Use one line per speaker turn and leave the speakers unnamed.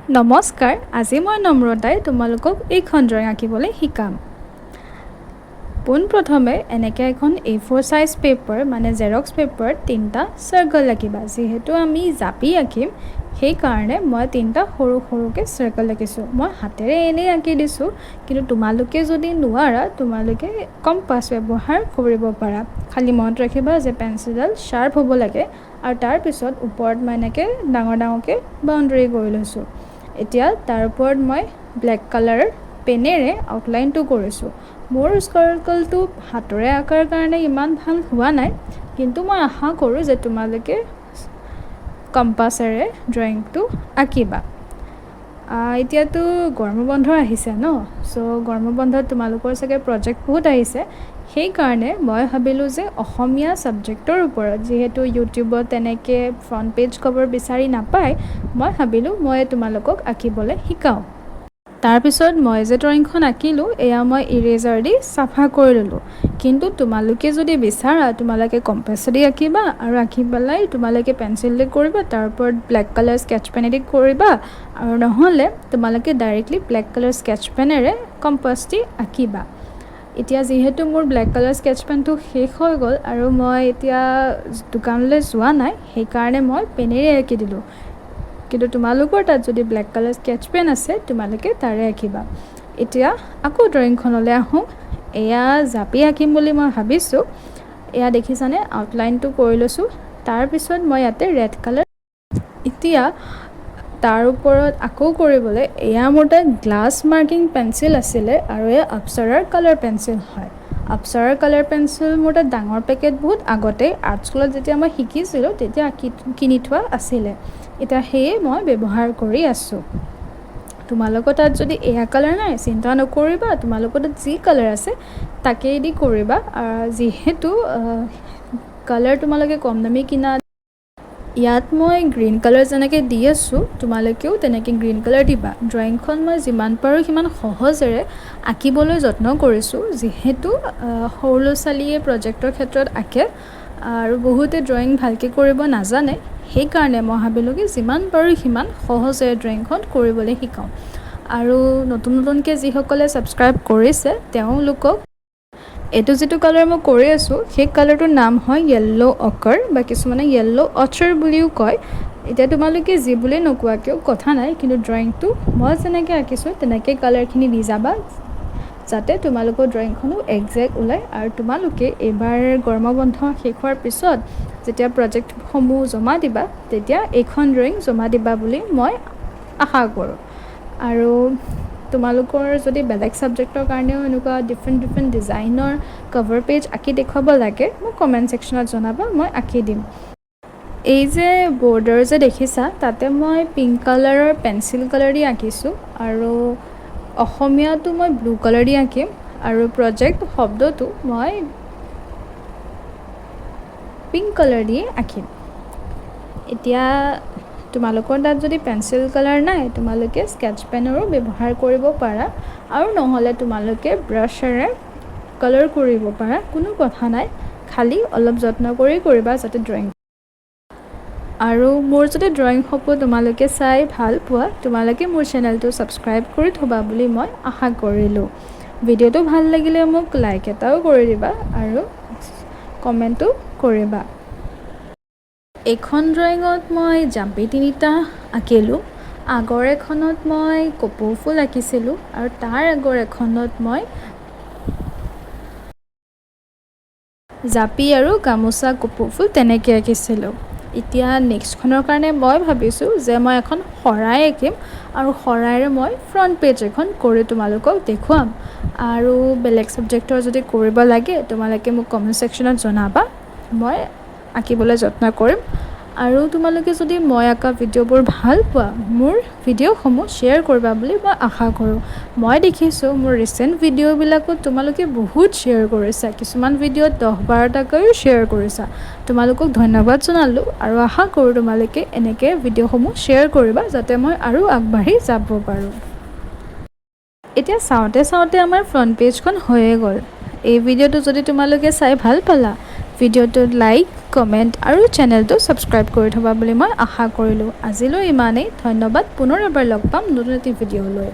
নমস্কাৰ আজি মই নম্ৰতাই তোমালোকক এইখন ড্ৰয়িং আঁকিবলৈ শিকাম পোনপ্ৰথমে এনেকৈ এখন A4 সাইজ পেপাৰ মানে জেৰক্স পেপাৰত তিনটা সাৰ্কেল আঁকিবা যেহেতু আমি জাপি আঁকিম সেই কাৰণে মই তিনটা সৰু সৰুকৈ সাৰ্কেল আঁকিছোঁ মই হাতেৰে এনেই আঁকি দিছোঁ কিন্তু তোমালোকে যদি নোৱাৰা তোমালোকে কম্পাছ ব্যৱহাৰ কৰিব পাৰা খালি মনত ৰাখিবা যে পেন্সিলডাল শাৰ্প হ'ব লাগে আৰু তাৰ পিছত ওপৰত মই এনেকৈ ডাঙৰ ডাঙৰকৈ বাউণ্ডাৰী কৰি লৈছোঁ এতিয়া তাৰ ওপৰত মই ব্লেক কালাৰ পেনেৰে আউটলাইনটো কৰিছোঁ মোৰ স্কাৰ্কলটো হাতৰে আকাৰ কাৰণে ইমান ভাল হোৱা নাই কিন্তু মই আশা কৰোঁ যে তোমালোকে কম্পাছেৰে ড্ৰয়িংটো আঁকিবা এতিয়াতো গৰম বন্ধ আহিছে ন সো গৰম বন্ধত তোমালোকৰ চাগে প্ৰজেক্ট বহুত আহিছে সেই কাৰণে মই ভাবিলোঁ যে অসমীয়া সাবজেক্টৰ ওপৰত যেহেতু ইউটিউবত তেনেকৈ ফ্ৰণ্ট পেজ কভাৰ বিচাৰি নাপায় মই ভাবিলোঁ মই তোমালোকক আঁকিবলৈ শিকাওঁ তাৰপিছত মই যে ড্ৰয়িংখন আঁকিলোঁ এয়া মই ইৰেজাৰ দি চাফা কৰি ল'লোঁ কিন্তু তোমালোকে যদি বিচাৰা তোমালোকে কম্পাছেদি আঁকিবা আৰু আঁকি পেলাই তোমালোকে পেন্সিল দি কৰিবা তাৰ ওপৰত ব্লেক কালাৰ স্কেটচ পেনেদি কৰিবা আৰু নহ'লে তোমালোকে ডাইৰেক্টলি ব্লেক কালাৰ স্কেটচ পেনেৰে কম্পাছ দি আঁকিবা এতিয়া যেহেতু মোৰ ব্লেক কালাৰ স্কেটচ পেনটো শেষ হৈ গ'ল আৰু মই এতিয়া দোকানলৈ যোৱা নাই সেইকাৰণে মই পেনেৰে আঁকি দিলোঁ কিন্তু তোমালোকৰ তাত যদি ব্লেক কালাৰ স্কেটচ পেন আছে তোমালোকে তাৰে আঁকিবা এতিয়া আকৌ ড্ৰয়িংখনলৈ আহোঁ এয়া জাপি আঁকিম বুলি মই ভাবিছোঁ এয়া দেখিছানে আউটলাইনটো কৰি লৈছোঁ তাৰপিছত মই ইয়াতে ৰেড কালাৰ এতিয়া তাৰ ওপৰত আকৌ কৰিবলৈ এয়া মোৰ তাত গ্লাছ মাৰ্কিং পেন্সিল আছিলে আৰু এয়া আপচাৰাৰ কালাৰ পেন্সিল হয় আপচাৰাৰ কালাৰ পেন্সিল মোৰ তাত ডাঙৰ পেকেট বহুত আগতে আৰ্ট স্কুলত যেতিয়া মই শিকিছিলোঁ তেতিয়া কিনি থোৱা আছিলে এতিয়া সেয়ে মই ব্যৱহাৰ কৰি আছোঁ তোমালোকৰ তাত যদি এয়া কালাৰ নাই চিন্তা নকৰিবা তোমালোকৰ তাত যি কালাৰ আছে তাকেই দি কৰিবা যিহেতু কালাৰ তোমালোকে কম দামী কিনা ইয়াত মই গ্ৰীণ কালাৰ যেনেকৈ দি আছোঁ তোমালোকেও তেনেকৈ গ্ৰীণ কালাৰ দিবা ড্ৰয়িংখন মই যিমান পাৰোঁ সিমান সহজেৰে আঁকিবলৈ যত্ন কৰিছোঁ যিহেতু সৰু ল'ৰা ছোৱালীয়ে প্ৰজেক্টৰ ক্ষেত্ৰত আঁকে আৰু বহুতে ড্ৰয়িং ভালকৈ কৰিব নাজানে সেইকাৰণে মই ভাবিলোঁ কি যিমান পাৰোঁ সিমান সহজেৰে ড্ৰয়িংখন কৰিবলৈ শিকাওঁ আৰু নতুন নতুনকৈ যিসকলে ছাবস্ক্ৰাইব কৰিছে তেওঁলোকক এইটো যিটো কালাৰ মই কৰি আছোঁ সেই কালাৰটোৰ নাম হয় য়েল্ল' অকাৰ বা কিছুমানে য়েল্ল' অচাৰ বুলিও কয় এতিয়া তোমালোকে যি বুলি নোকোৱা কিয় কথা নাই কিন্তু ড্ৰয়িংটো মই যেনেকৈ আঁকিছোঁ তেনেকৈ কালাৰখিনি দি যাবা যাতে তোমালোকৰ ড্ৰয়িংখনো একজেক্ট ওলায় আৰু তোমালোকে এইবাৰ গৰমৰ বন্ধ শেষ হোৱাৰ পিছত যেতিয়া প্ৰজেক্টসমূহ জমা দিবা তেতিয়া এইখন ড্ৰয়িং জমা দিবা বুলি মই আশা কৰোঁ আৰু তোমালোকৰ যদি বেলেগ ছাবজেক্টৰ কাৰণেও এনেকুৱা ডিফাৰেণ্ট ডিজাইনৰ কভাৰ পেজ আঁকি দেখুৱাব লাগে মোক কমেণ্ট ছেকশ্যনত জনাবা মই আঁকি দিম এই যে বৰ্ডাৰ যে দেখিছা তাতে মই পিংক কালাৰৰ পেঞ্চিল কালাৰ দি আঁকিছোঁ আৰু অসমীয়াটো মই ব্লু কালাৰ দি আঁকিম আৰু প্ৰজেক্ট শব্দটো মই পিংক কালাৰ দিয়ে আঁকিম এতিয়া তোমালোকৰ তাত যদি পেঞ্চিল কালাৰ নাই তোমালোকে স্কেটচ পেনৰো ব্যৱহাৰ কৰিব পাৰা আৰু নহ'লে তোমালোকে ব্ৰাছেৰে কালাৰ কৰিব পাৰা কোনো কথা নাই খালি অলপ যত্ন কৰি কৰিবা যাতে ড্ৰয়িং আৰু মোৰ যদি ড্ৰয়িংসমূহ তোমালোকে চাই ভাল পোৱা তোমালোকে মোৰ চেনেলটো ছাবস্ক্ৰাইব কৰি থ'বা বুলি মই আশা কৰিলোঁ ভিডিঅ'টো ভাল লাগিলে মোক লাইক এটাও কৰি দিবা আৰু কমেণ্টো কৰিবা এইখন ড্ৰয়িঙত মই জাপি তিনিটা আঁকিলোঁ আগৰ এখনত মই কপৌ ফুল আঁকিছিলোঁ আৰু তাৰ আগৰ এখনত মই জাপি আৰু গামোচা কপৌ ফুল তেনেকৈ আঁকিছিলোঁ এতিয়া নেক্সটখনৰ কাৰণে মই ভাবিছোঁ যে মই এখন শৰাই আঁকিম আৰু শৰাইৰে মই ফ্ৰণ্ট পেজ এখন কৰি তোমালোকক দেখুৱাম আৰু বেলেগ ছাবজেক্টৰ যদি কৰিব লাগে তোমালোকে মোক কমেণ্ট ছেকশ্যনত জনাবা মই আঁকিবলৈ যত্ন কৰিম আৰু তোমালোকে যদি মই আঁকা ভিডিঅ'বোৰ ভাল পোৱা মোৰ ভিডিঅ'সমূহ শ্বেয়াৰ কৰিবা বুলি মই আশা কৰোঁ মই দেখিছোঁ মোৰ ৰিচেণ্ট ভিডিঅ'বিলাকত তোমালোকে বহুত শ্বেয়াৰ কৰিছা কিছুমান ভিডিঅ'ত 10-12টাকৈও শ্বেয়াৰ কৰিছা তোমালোকক ধন্যবাদ জনালোঁ আৰু আশা কৰোঁ তোমালোকে এনেকৈ ভিডিঅ'সমূহ শ্বেয়াৰ কৰিবা যাতে মই আৰু আগবাঢ়ি যাব পাৰোঁ এতিয়া চাওঁতে চাওঁতে আমাৰ ফ্ৰণ্ট পেজখন হৈয়ে গ'ল এই ভিডিঅ'টো যদি তোমালোকে চাই ভাল পালা ভিডিঅ'টোত লাইক কমেণ্ট আৰু চেনেলটো ছাবস্ক্ৰাইব কৰি থ'বা বুলি মই আশা কৰিলোঁ। আজিলৈ ইমানেই। ধন্যবাদ। পুনৰ এবাৰ লগ পাম নতুন এটি ভিডিঅ' লৈ।